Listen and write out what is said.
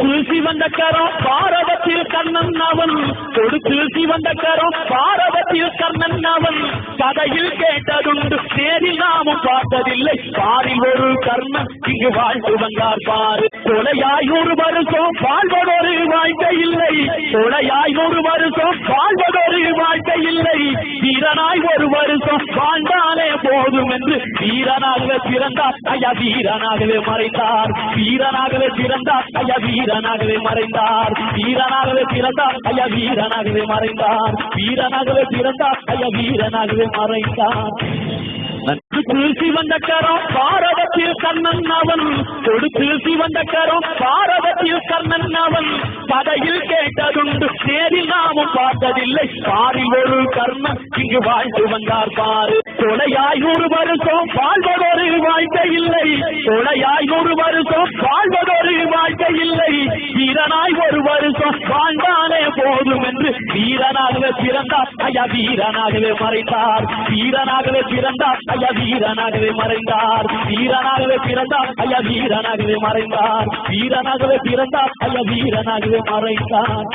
கொடுத்து சிவந்த கரம் பாரதத்தில் கண்ணன் அவன், கொடுத்து சிவந்த கரம் பாரதத்தில் கண்ணன் அவன். கதையில் கேட்டதுண்டு நேரில் நாமும் பார்த்ததில்லை, பாரில் ஒரு கர்ணன் இங்கு வாழ்ந்து வந்தார் பாரு. கொலையாய் 100 வருஷம் வாழ்வதொரு வாழ்க்கை இல்லை, கொலையாய் 100 வருஷம் வாழ்வதொரு வாழ்க்கை இல்லை. வீரனாய் 1 வருஷம் வாழ்ந்தாலே போதும் என்று வீரனாகவே பிறந்தார் ஐயா, வீரனாகவே மறைந்தார். வீரனாகவே பிறந்தார் ஐயா, வீரனாகவே மறைந்தார். வீரனாகவே பிறந்தார் ஐயா, வீரனாகவே மறைந்தார். வீரனாகவே பிறந்தார் ஐயா, வீரனாகவே மறைந்தார். கொடுத்து சிவந்த கரம் பாரதத்தில் கண்ணன் அவன், கொடுத்து சிவந்த கரம் பாரதத்தில் கண்ணன் அவன். கதையில் கேட்டதுண்டு நேரில் நாமும் பார்த்ததில்லை, பாரில் ஒரு கர்ணன் இங்கு வாழ்ந்து வந்தார் பாரு. கொலையாய் 100 வருஷம் வாழ்வதொரு வாழ்க்கை இல்லை, கொலையாய் 100 வருஷம் வாழ்வதொரு வாழ்க்கை இல்லை. வீரனாய் 1 வருஷம் வாழ்ந்தாலே போதும் என்று வீரனாகவே பிறந்தார் ஐயா, வீரனாகவே மறைந்தார். வீரனாகவே பிறந்தார் ஐயா, வீரனாகவே மறைந்தார். வீரனாகவே பிறந்தார் ஐயா, வீரனாகவே மறைந்தார். வீரனாகவே பிறந்தார் ஐயா, வீரனாகவே மறைந்தார்.